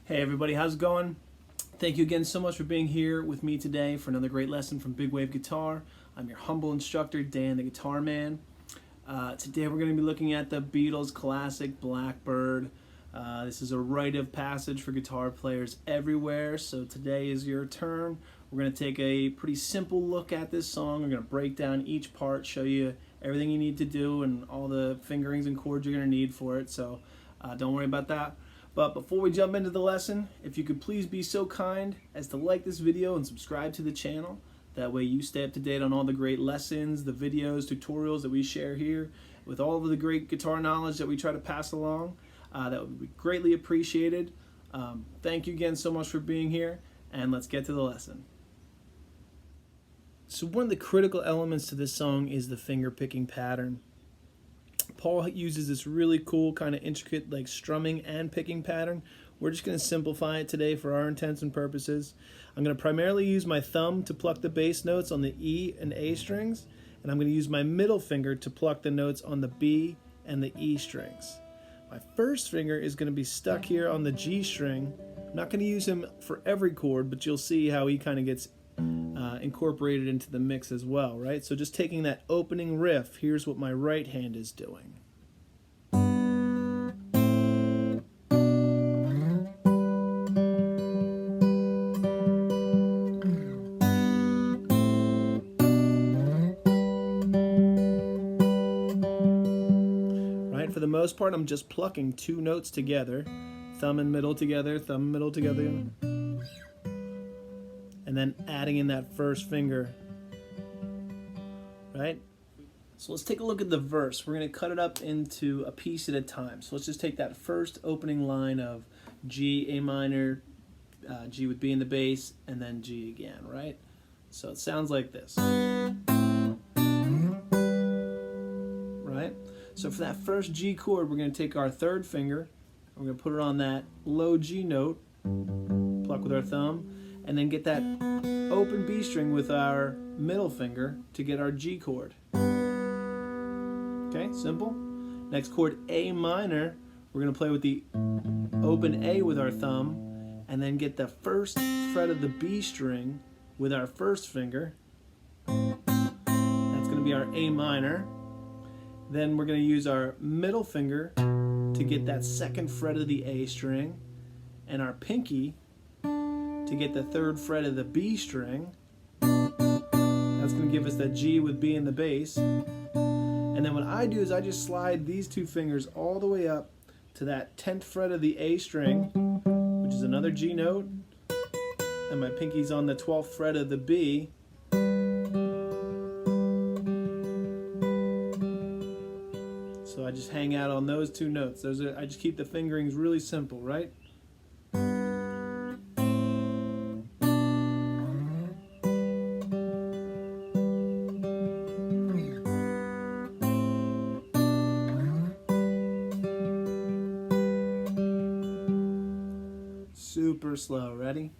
Hey everybody, how's it going? Thank you again so much for being here with me today for another great lesson from Big Wave Guitar. I'm your humble instructor, Dan the Guitar Man. Today we're going to be looking at the Beatles classic Blackbird. This is a rite of passage for guitar players everywhere, so today is your turn. We're going to take a pretty simple look at this song. We're going to break down each part, show you everything you need to do and all the fingerings and chords you're going to need for it, so don't worry about that. But before we jump into the lesson, if you could please be so kind as to like this video and subscribe to the channel. That way you stay up to date on all the great lessons, the videos, tutorials that we share here, with all of the great guitar knowledge that we try to pass along. That would be greatly appreciated. Thank you again so much for being here, and let's get to the lesson. So one of the critical elements to this song is the finger picking pattern. Paul uses this really cool kind of intricate like strumming and picking pattern. We're just going to simplify it today for our intents and purposes. I'm going to primarily use my thumb to pluck the bass notes on the E and A strings, and I'm going to use my middle finger to pluck the notes on the B and the E strings. My first finger is going to be stuck here on the G string. I'm not going to use him for every chord, but you'll see how he kind of gets incorporated into the mix as well, right? So just taking that opening riff, here's what my right hand is doing. Right? For the most part, I'm just plucking two notes together, thumb and middle together, thumb and middle together, and then adding in that first finger, right? So let's take a look at the verse. We're going to cut it up into a piece at a time. So let's just take that first opening line of G, A minor, G with B in the bass, and then G again, right? So it sounds like this. Right? So for that first G chord, we're going to take our third finger, we're going to put it on that low G note, pluck with our thumb, and then get that open B string with our middle finger to get our G chord. Okay, simple. Next chord, A minor, we're going to play with the open A with our thumb, and then get the first fret of the B string with our first finger. That's going to be our A minor. Then we're going to use our middle finger to get that second fret of the A string, and our pinky to get the third fret of the B string. That's going to give us that G with B in the bass. And then what I do is I just slide these two fingers all the way up to that 10th fret of the A string, which is another G note, and my pinky's on the 12th fret of the B. So I just hang out on those two notes. I just keep the fingerings really simple, right? Super slow. Ready?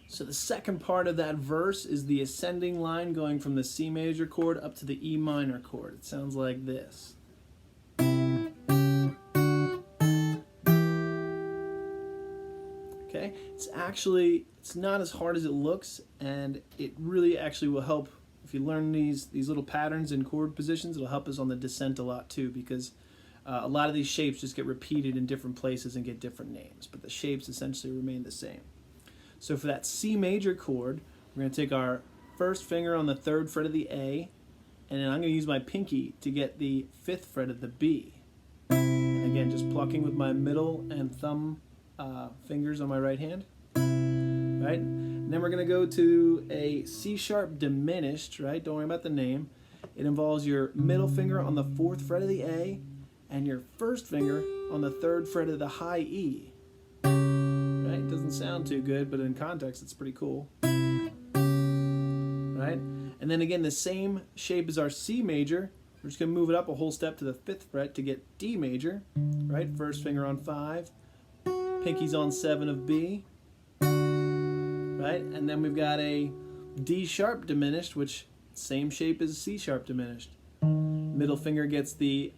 So the second part of that verse is the ascending line going from the C major chord up to the E minor chord. It sounds like this. Okay, it's not as hard as it looks, and it really actually will help if you learn these little patterns and chord positions. It'll help us on the descent a lot too, because a lot of these shapes just get repeated in different places and get different names, but the shapes essentially remain the same. So for that C major chord, we're going to take our first finger on the third fret of the A, and then I'm going to use my pinky to get the 5th fret of the B. And again, just plucking with my middle and thumb fingers on my right hand. Right? And then we're going to go to a C sharp diminished, right? Don't worry about the name. It involves your middle finger on the 4th fret of the A and your first finger on the 3rd fret of the high E. Right? Doesn't sound too good, but in context it's pretty cool. Right? And then again, the same shape as our C major. We're just going to move it up a whole step to the 5th fret to get D major. Right? First finger on 5, pinky's on 7 of B, right? And then we've got a D sharp diminished, which same shape as C sharp diminished. Middle finger gets the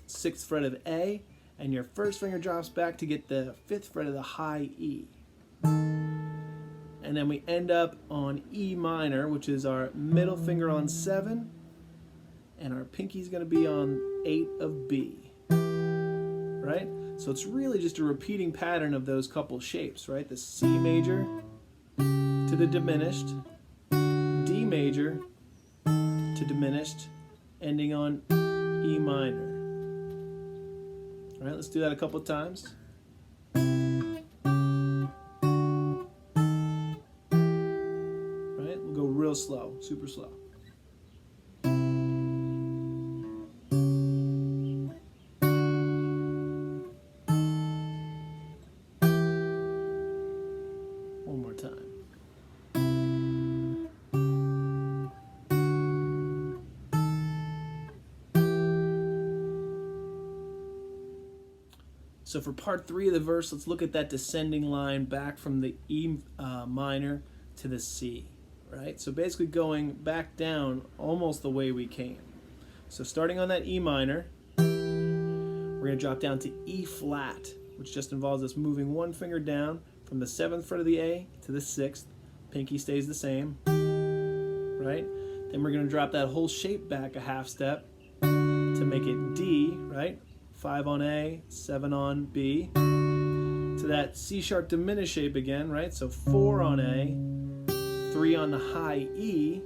6th fret of A, and your first finger drops back to get the 5th fret of the high E. And then we end up on E minor, which is our middle finger on 7, and our pinky's going to be on 8 of B, right? So it's really just a repeating pattern of those couple shapes, right? The C major to the diminished, D major to diminished, ending on E minor. All right, let's do that a couple times. Real slow, super slow. One more time. So for part 3 of the verse, let's look at that descending line back from the E minor to the C. Right? So basically going back down almost the way we came. So starting on that E minor, we're going to drop down to E flat, which just involves us moving one finger down from the 7th fret of the A to the 6th. Pinky stays the same. Right? Then we're going to drop that whole shape back a half step to make it D, right? 5 on A, 7 on B. To that C sharp diminished shape again, right? So 4 on A, 3 on the high E,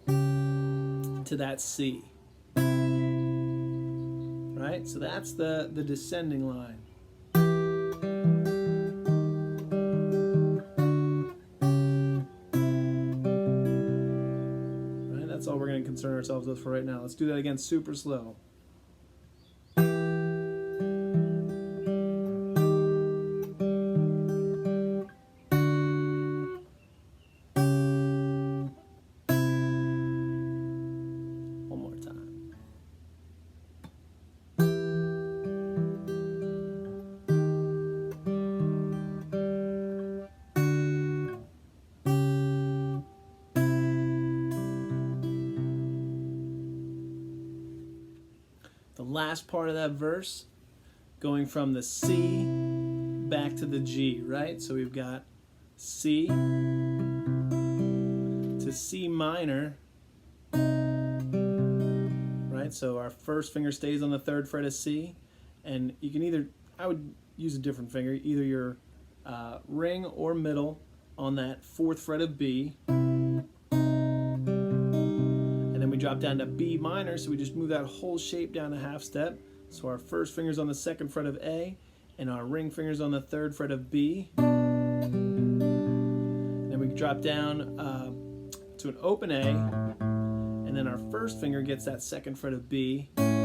to that C. Right? So that's the descending line. Right? That's all we're going to concern ourselves with for right now. Let's do that again super slow. Last part of that verse, going from the C back to the G, right? So we've got C to C minor, right? So our first finger stays on the 3rd fret of C, and you can either, I would use a different finger, either your ring or middle on that 4th fret of B. We drop down to B minor, so we just move that whole shape down a half step. So our first finger's on the 2nd fret of A, and our ring finger's on the 3rd fret of B. Then we drop down to an open A, and then our first finger gets that 2nd fret of B. And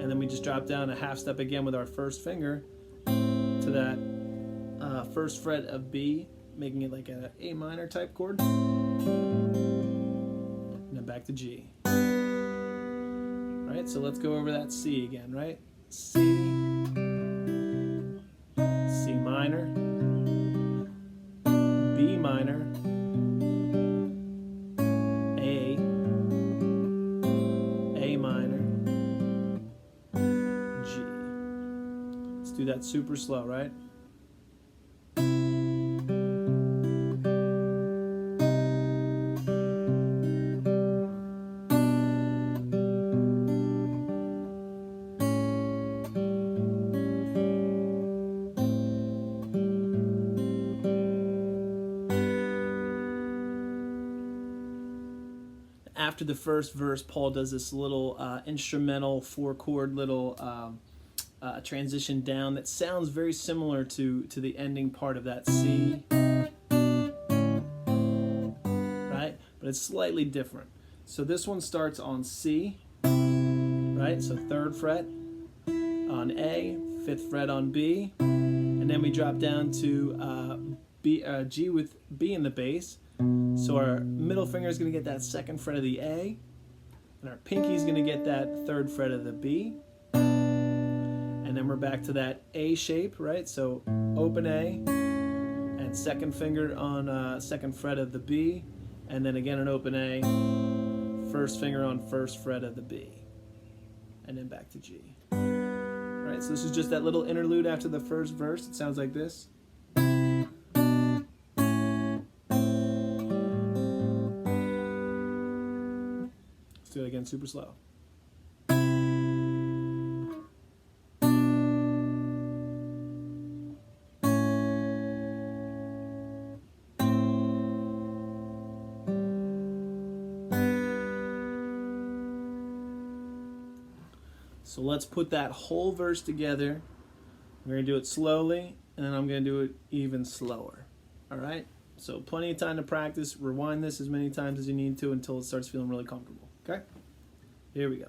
then we just drop down a half step again with our first finger to that 1st fret of B, making it like an A minor type chord. Back to G. Right, so let's go over that C again, right? C, C minor, B minor, A minor, G. Let's do that super slow, right? After the first verse, Paul does this little instrumental 4-chord little transition down that sounds very similar to the ending part of that C, right? But it's slightly different. So this one starts on C, right? So 3rd fret on A, 5th fret on B, and then we drop down to G with B in the bass. So our middle finger is going to get that 2nd fret of the A, and our pinky is going to get that 3rd fret of the B. And and then we're back to that A shape, right? So open A, and second finger on second fret of the B, and then again an open A, first finger on first fret of the B, and then back to G. Right, so this is just that little interlude after the first verse. It sounds like this. Let's do it again super slow. So let's put that whole verse together. We're going to do it slowly, and then I'm going to do it even slower. All right? So plenty of time to practice. Rewind this as many times as you need to until it starts feeling really comfortable. Okay? Here we go.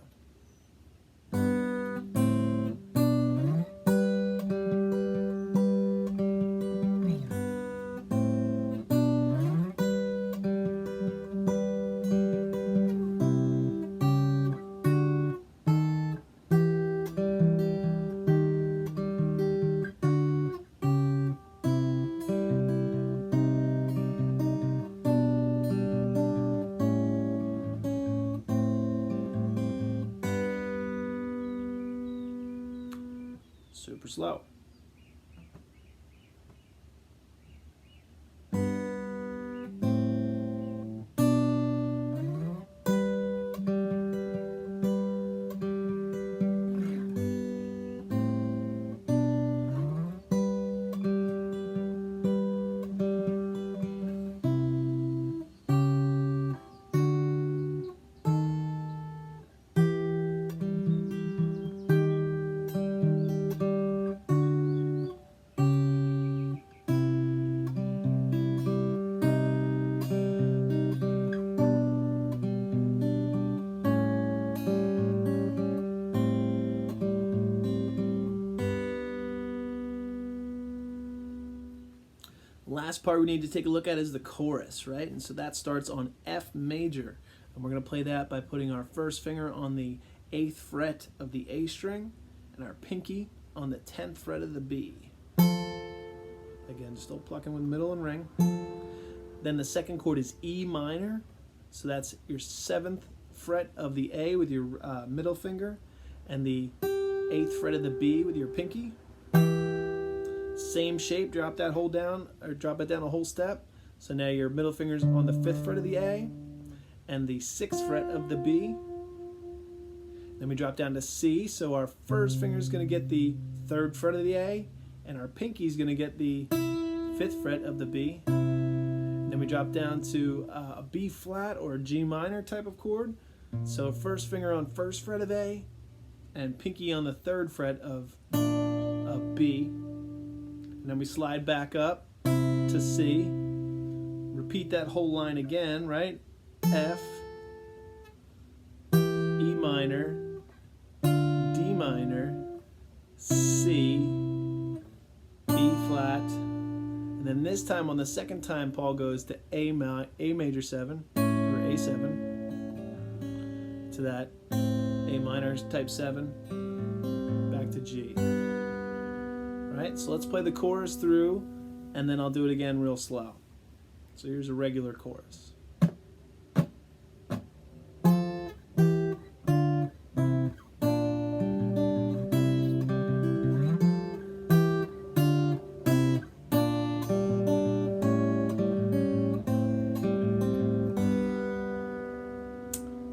Super slow. Last part we need to take a look at is the chorus, right? And so that starts on F major. And we're going to play that by putting our first finger on the 8th fret of the A string and our pinky on the 10th fret of the B. Again, still plucking with middle and ring. Then the second chord is E minor. So that's your 7th fret of the A with your middle finger and the 8th fret of the B with your pinky. Same shape, drop that whole down, or drop it down a whole step. So now your middle finger's on the 5th fret of the A and the 6th fret of the B. Then we drop down to C, so our first finger is going to get the 3rd fret of the A, and our pinky is going to get the 5th fret of the B. Then we drop down to a B flat or a G minor type of chord. So first finger on 1st fret of A, and pinky on the 3rd fret of B. And then we slide back up to C. Repeat that whole line again, right? F, E minor, D minor, C, B flat. And then this time, on the second time, Paul goes to A major 7, or A7, to that A minor type 7, back to G. Right, so let's play the chorus through, and then I'll do it again real slow. So here's a regular chorus.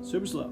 Super slow.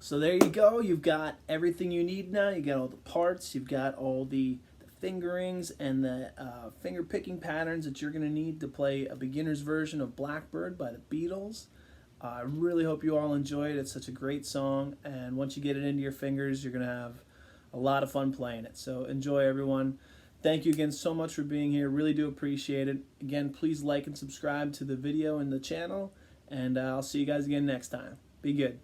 So there you go. You've got everything you need now. You got all the parts. You've got all the fingerings and the finger picking patterns that you're going to need to play a beginner's version of Blackbird by the Beatles. I really hope you all enjoy it. It's such a great song, and once you get it into your fingers, you're going to have a lot of fun playing it. So enjoy, everyone. Thank you again so much for being here. Really do appreciate it. Again, please like and subscribe to the video and the channel, and I'll see you guys again next time. Be good.